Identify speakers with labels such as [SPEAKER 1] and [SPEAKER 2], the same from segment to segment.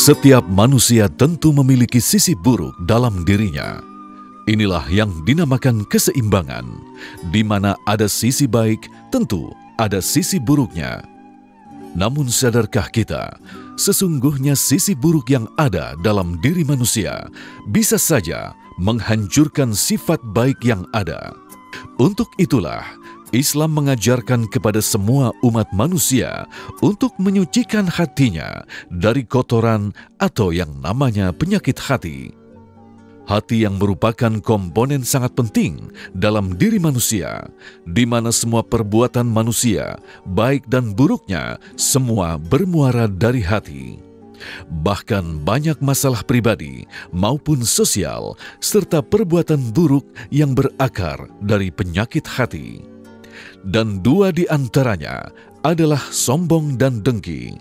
[SPEAKER 1] Setiap manusia tentu memiliki sisi buruk dalam dirinya. Inilah yang dinamakan keseimbangan, di mana ada sisi baik, tentu ada sisi buruknya. Namun sadarkah kita, sesungguhnya sisi buruk yang ada dalam diri manusia bisa saja menghancurkan sifat baik yang ada. Untuk itulah, Islam mengajarkan kepada semua umat manusia untuk menyucikan hatinya dari kotoran atau yang namanya penyakit hati. Hati yang merupakan komponen sangat penting dalam diri manusia, di mana semua perbuatan manusia, baik dan buruknya, semua bermuara dari hati. Bahkan banyak masalah pribadi maupun sosial, serta perbuatan buruk yang berakar dari penyakit hati. Dan dua di antaranya adalah sombong dan dengki.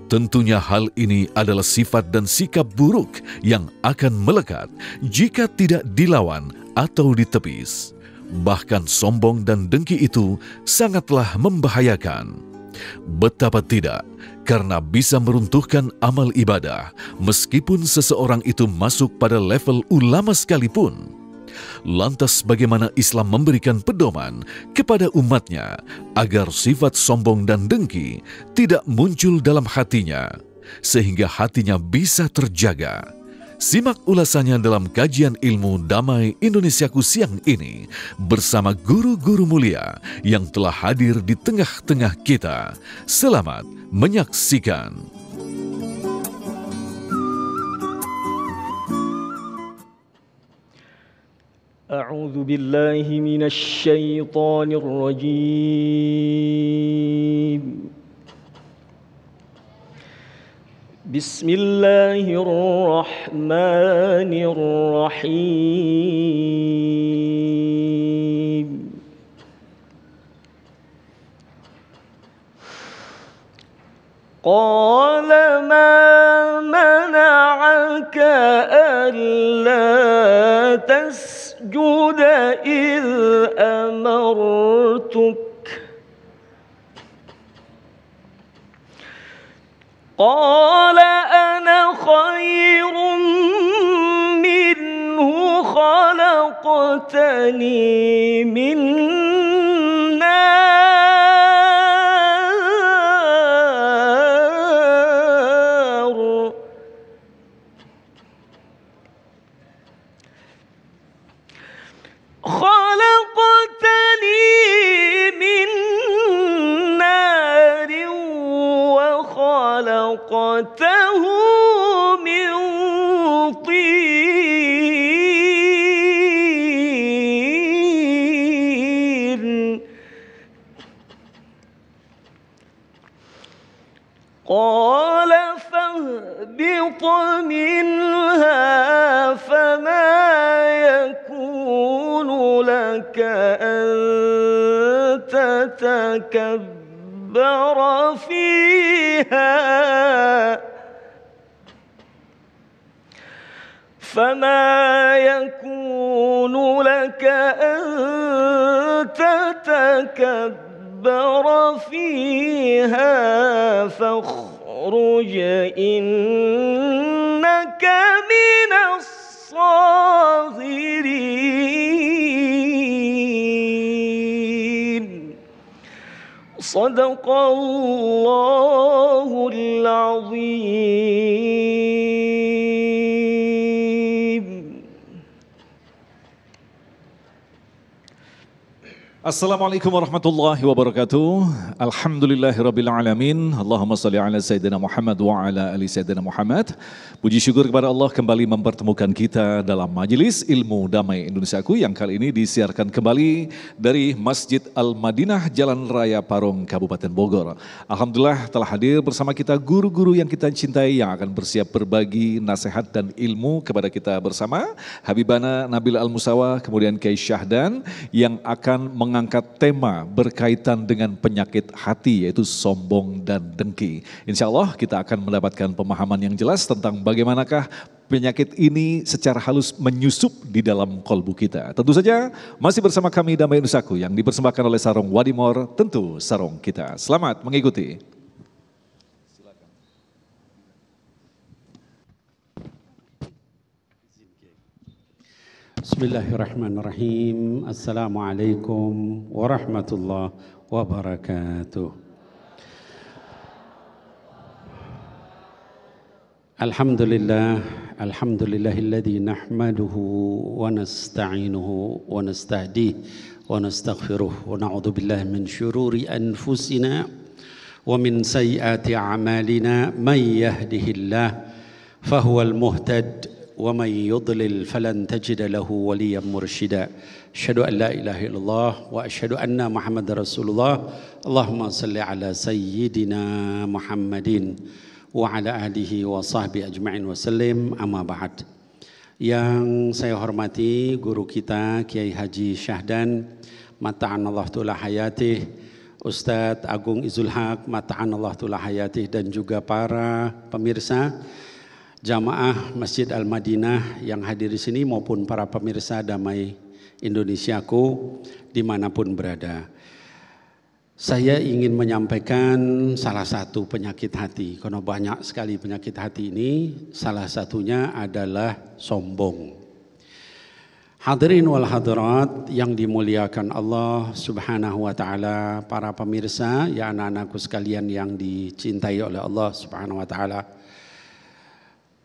[SPEAKER 1] Tentunya hal ini adalah sifat dan sikap buruk yang akan melekat jika tidak dilawan atau ditepis. Bahkan sombong dan dengki itu sangatlah membahayakan. Betapa tidak, karena bisa meruntuhkan amal ibadah meskipun seseorang itu masuk pada level ulama sekalipun. Lantas bagaimana Islam memberikan pedoman kepada umatnya agar sifat sombong dan dengki tidak muncul dalam hatinya, sehingga hatinya bisa terjaga? Simak ulasannya dalam kajian ilmu Damai Indonesiaku siang ini bersama guru-guru mulia yang telah hadir di tengah-tengah kita. Selamat menyaksikan.
[SPEAKER 2] أعوذ بالله من الشيطان الرجيم بسم الله الرحمن الرحيم قال ما منعك ألا تسجد إذ أمرتك قال أنا خير منه خلقتني من خلقته من طين قال فاهبط منها فما يكون لك أن تتكبر فيها فما يكون لك أن تتكبر فيها فاخرج إنك من الصاغرين صدق الله العظيم.
[SPEAKER 3] Assalamualaikum warahmatullahi wabarakatuh. Alhamdulillahirabbil alamin. Allahumma shalli ala sayyidina Muhammad wa ala ali sayyidina Muhammad. Puji syukur kepada Allah kembali mempertemukan kita dalam majelis ilmu Damai Indonesiaku yang kali ini disiarkan kembali dari Masjid Al-Madinah Jalan Raya Parung Kabupaten Bogor. Alhamdulillah telah hadir bersama kita guru-guru yang kita cintai yang akan bersiap berbagi nasihat dan ilmu kepada kita bersama. Habibana Nabil Al-Musawa, kemudian Kiai Syahdan yang akan mengangkat tema berkaitan dengan penyakit hati yaitu sombong dan dengki. Insya Allah kita akan mendapatkan pemahaman yang jelas tentang bagaimanakah penyakit ini secara halus menyusup di dalam kolbu kita. Tentu saja masih bersama kami Damai Indonesiaku yang dipersembahkan oleh Sarung Wadimor, tentu sarung kita. Selamat mengikuti.
[SPEAKER 4] Bismillahirrahmanirrahim. Assalamualaikum warahmatullahi wabarakatuh. Alhamdulillahilladzi nahmaduhu wa nasta'inuhu wa nastahdihi wa nastaghfiruh wa na'udzu billahi min syururi anfusina wa min sayyiati a'malina may yahdihillah fahuwal muhtad wa may yudlil falan tajida lahu waliyyan mursyida. Asyhadu an la ilaha illallah wa asyhadu anna Muhammadar Rasulullah. Allahumma shalli ala sayyidina Muhammadin wa ala alihi wa sahbihi ajma'in wa sallim, amma ba'd. Yang saya hormati guru kita Kiai Haji Syahdan mata'anallahu ta'ala hayatih, Ustadz Agung Izul Haq mata'anallahu ta'ala hayatih, dan juga para pemirsa jamaah Masjid Al-Madinah yang hadir di sini maupun para pemirsa Damai Indonesiaku dimanapun berada. Saya ingin menyampaikan salah satu penyakit hati, karena banyak sekali penyakit hati ini, salah satunya adalah sombong. Hadirin wal hadirat yang dimuliakan Allah Subhanahu wa taala, para pemirsa, ya anak-anakku sekalian yang dicintai oleh Allah Subhanahu wa taala.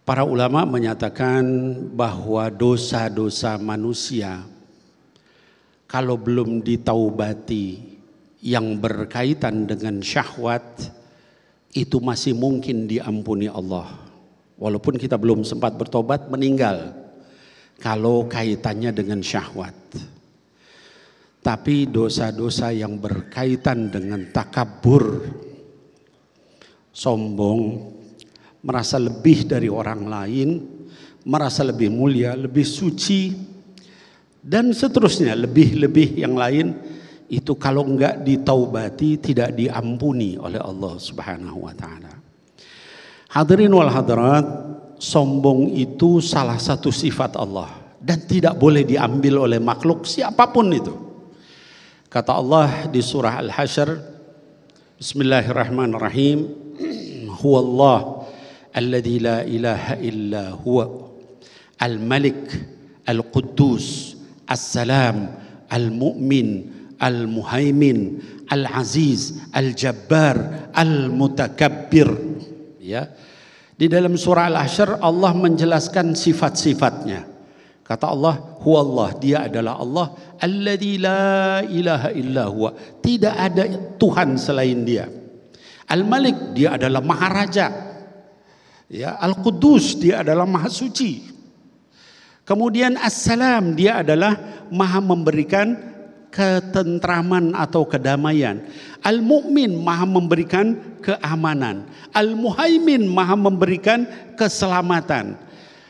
[SPEAKER 4] Para ulama menyatakan bahwa dosa-dosa manusia kalau belum ditaubati yang berkaitan dengan syahwat itu masih mungkin diampuni Allah. Walaupun kita belum sempat bertobat meninggal kalau kaitannya dengan syahwat. Tapi dosa-dosa yang berkaitan dengan takabur, sombong, merasa lebih dari orang lain, merasa lebih mulia, lebih suci, dan seterusnya, lebih-lebih yang lain, itu kalau enggak ditaubati tidak diampuni oleh Allah Subhanahu wa taala. Hadirin wal hadirat, sombong itu salah satu sifat Allah dan tidak boleh diambil oleh makhluk siapapun itu. Kata Allah di surah Al-Hasyr, Bismillahirrahmanirrahim, Huwallah alladzi la ilaha illa huwa al-Malik al-Quddus as-Salam al-Mu'min Al-Muhaimin, Al-Aziz, Al-Jabbar, Al-Mutakabbir. Ya. Di dalam surah Al-Hasyr Allah menjelaskan sifat-sifatnya. Kata Allah, Huwallah, dia adalah Allah, alladzi la ilaha illa huwa, tidak ada Tuhan selain dia. Al-Malik, dia adalah Maharaja. Ya, Al-Quddus, dia adalah Maha Suci. Kemudian As-Salam, dia adalah Maha memberikan ketentraman atau kedamaian. Al-Mu'min, maha memberikan keamanan. Al-Muhaimin, maha memberikan keselamatan.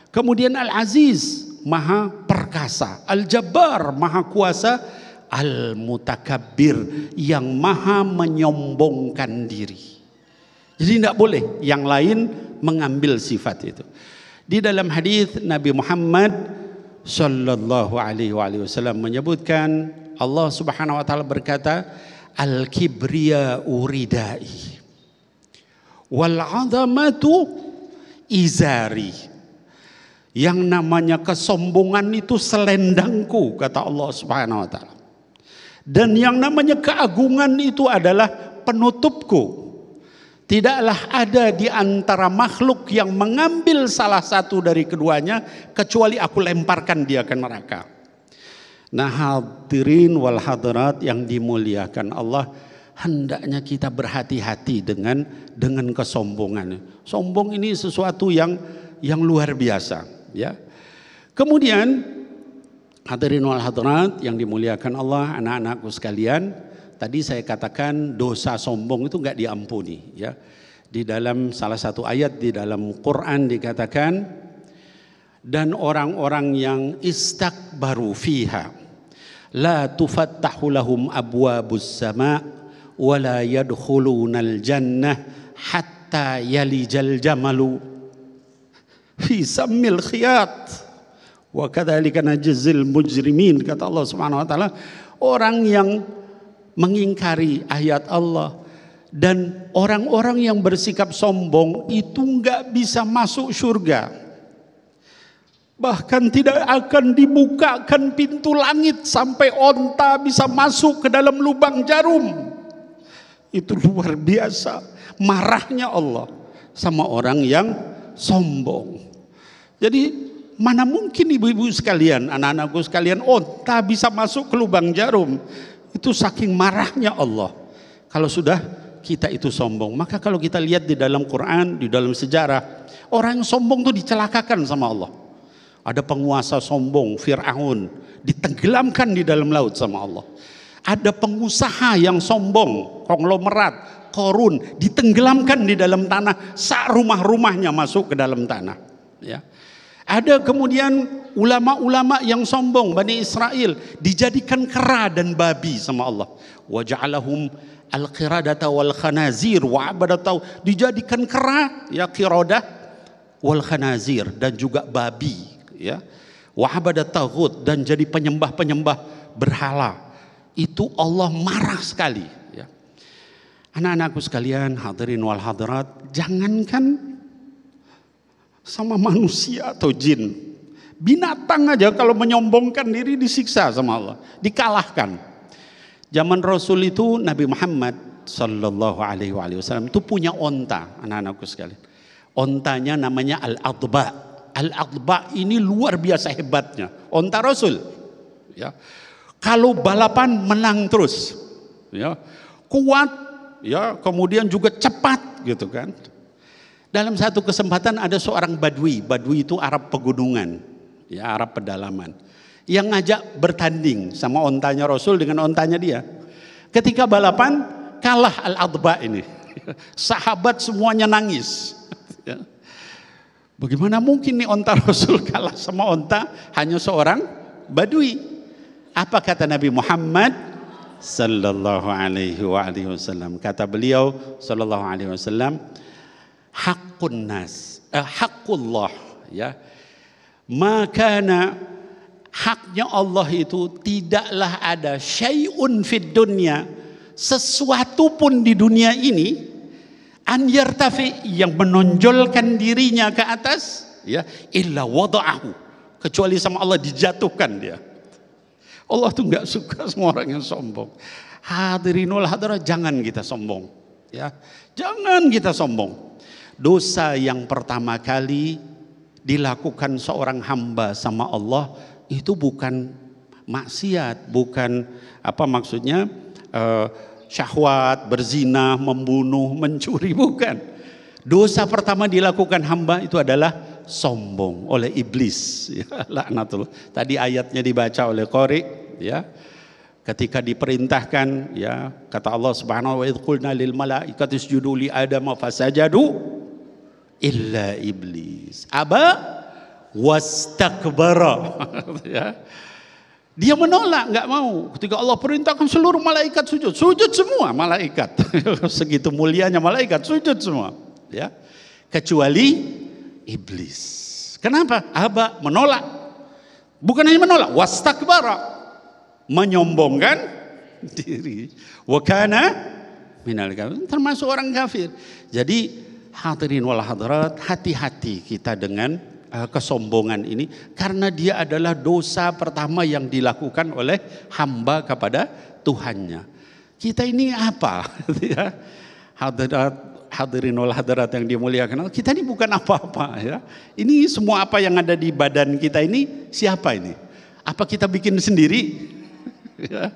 [SPEAKER 4] Kemudian Al-Aziz, maha perkasa. Al-Jabbar, maha kuasa. Al-Mutakabbir, yang maha menyombongkan diri. Jadi tidak boleh yang lain mengambil sifat itu. Di dalam hadis Nabi Muhammad sallallahu alaihi wasallam menyebutkan, Allah Subhanahu wa taala berkata, al-kibriya uridai wal 'azamatu izari. Yang namanya kesombongan itu selendangku, kata Allah Subhanahu wa taala. Dan yang namanya keagungan itu adalah penutupku. Tidaklah ada di antara makhluk yang mengambil salah satu dari keduanya kecuali aku lemparkan dia ke neraka. Nah, hadirin wal hadirat yang dimuliakan Allah, hendaknya kita berhati-hati dengan kesombongan. Sombong ini sesuatu yang luar biasa, ya. Kemudian hadirin wal hadirat yang dimuliakan Allah, anak-anakku sekalian, tadi saya katakan dosa sombong itu enggak diampuni, ya. Di dalam salah satu ayat di dalam Quran dikatakan, dan orang-orang yang istakbaru fiha la tufattahu lahum abwabus sama wa la yadkhulunal jannah hatta yalijal jamalu fi sammil khiyat wa kadzalika najzil mujrimin. Kata Allah Subhanahu wa taala, orang yang mengingkari ayat Allah dan orang-orang yang bersikap sombong itu enggak bisa masuk surga. Bahkan tidak akan dibukakan pintu langit sampai onta bisa masuk ke dalam lubang jarum. Itu luar biasa marahnya Allah sama orang yang sombong. Jadi mana mungkin ibu-ibu sekalian, anak-anakku sekalian, onta bisa masuk ke lubang jarum. Itu saking marahnya Allah. Kalau sudah kita itu sombong. Maka kalau kita lihat di dalam Quran, di dalam sejarah, orang yang sombong itu dicelakakan sama Allah. Ada penguasa sombong, Fir'aun, ditenggelamkan di dalam laut sama Allah. Ada pengusaha yang sombong, konglomerat, Korun, ditenggelamkan di dalam tanah, sak rumah-rumahnya masuk ke dalam tanah. Ya. Ada kemudian ulama-ulama yang sombong, Bani Israel, dijadikan kera dan babi sama Allah. Wa ja'alahum al-qiradata wal khanazir wa abadatau, dijadikan kera, ya, qiradah wal khanazir, dan juga babi, ya, wa abadatau, dan jadi penyembah-penyembah berhala. Itu Allah marah sekali, ya. Anak-anakku sekalian, hadirin wal hadirat, jangankan sama manusia atau jin, binatang aja kalau menyombongkan diri disiksa sama Allah, dikalahkan. Zaman Rasul itu Nabi Muhammad sallallahu alaihi wasallam itu punya onta, anak-anakku sekalian. Ontanya namanya Al-Adba. Al-Adba ini luar biasa hebatnya. Onta Rasul, ya. Kalau balapan menang terus, ya, kuat, ya, kemudian juga cepat, gitu kan. Dalam satu kesempatan ada seorang Badui. Badui itu Arab pegunungan, ya, Arab pedalaman, yang ngajak bertanding sama ontanya Rasul dengan ontanya dia. Ketika balapan kalah Al-Adba ini. Sahabat semuanya nangis. Ya. Bagaimana mungkin nih onta Rasul kalah sama onta hanya seorang Badui? Apa kata Nabi Muhammad sallallahu alaihi wasallam? Kata beliau sallallahu alaihi wasallam, haqqun nas, haqqullah, ya. Makana, haknya Allah itu tidaklah ada syai'un fid dunya, sesuatu pun di dunia ini, an yartafi, yang menonjolkan dirinya ke atas, ya, illa wada'ahu, kecuali sama Allah dijatuhkan dia. Allah tuh nggak suka semua orang yang sombong. Hadirinul hadirat, jangan kita sombong, ya, jangan kita sombong. Dosa yang pertama kali dilakukan seorang hamba sama Allah itu bukan maksiat, bukan apa maksudnya syahwat, berzina, membunuh, mencuri, bukan. Dosa pertama dilakukan hamba itu adalah sombong oleh iblis, ya, laknatullah. Tadi ayatnya dibaca oleh Qori, ya. Ketika diperintahkan, ya, kata Allah Subhanahu wa ta'ala, qulna lil malaikati isjudu li adama fasajadu illa iblis aba wastakbara. Ya. Dia menolak, nggak mau. Ketika Allah perintahkan seluruh malaikat sujud, sujud semua malaikat. Segitu mulianya malaikat, sujud semua, ya, kecuali iblis. Kenapa? Aba, menolak. Bukan hanya menolak, wastakbara, menyombongkan diri. Wa kana minal kafirin, termasuk orang kafir. Jadi hadirin wal hadirat, hati-hati kita dengan kesombongan ini, karena dia adalah dosa pertama yang dilakukan oleh hamba kepada Tuhannya. Kita ini apa? Ya, hadirin wal hadirat yang dimuliakan Allah, kita ini bukan apa-apa, ya. Ini semua apa yang ada di badan kita ini siapa ini? Apa kita bikin sendiri? Ya.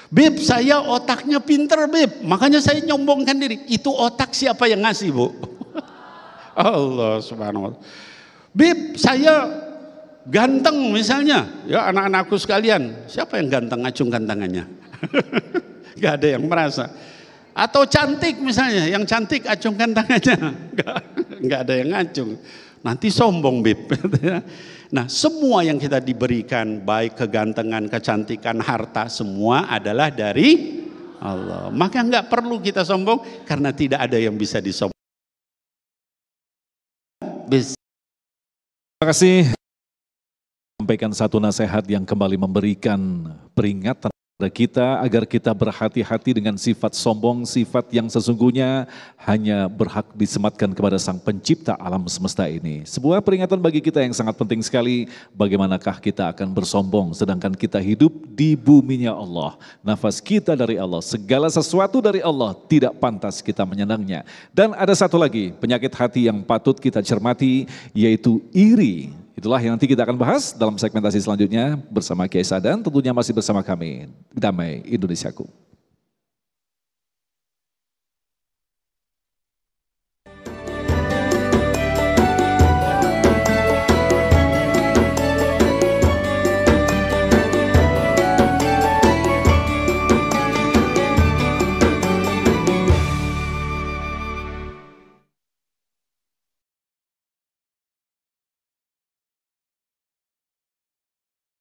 [SPEAKER 4] Beb, saya otaknya pinter, Beb, makanya saya nyombongkan diri. Itu otak siapa yang ngasih, Bu? Allah subhanahu wa ta'ala. Beb, saya ganteng misalnya, ya, anak-anakku sekalian, siapa yang ganteng? Acungkan tangannya. Gak ada yang merasa. Atau cantik misalnya, yang cantik acungkan tangannya. Gak ada yang ngacung. Nanti sombong, Beb. Nah, semua yang kita diberikan, baik kegantengan, kecantikan, harta, semua adalah dari Allah. Maka nggak perlu kita sombong, karena tidak ada yang bisa disombong.
[SPEAKER 3] Terima kasih. Sampaikan satu nasihat yang kembali memberikan peringatan kita agar kita berhati-hati dengan sifat sombong, sifat yang sesungguhnya hanya berhak disematkan kepada Sang Pencipta alam semesta ini. Sebuah peringatan bagi kita yang sangat penting sekali, bagaimanakah kita akan bersombong sedangkan kita hidup di buminya Allah. Nafas kita dari Allah, segala sesuatu dari Allah, tidak pantas kita menyenangnya. Dan ada satu lagi penyakit hati yang patut kita cermati, yaitu iri. Itulah yang nanti kita akan bahas dalam segmentasi selanjutnya bersama Kiai Sadan, tentunya masih bersama kami, Damai Indonesiaku.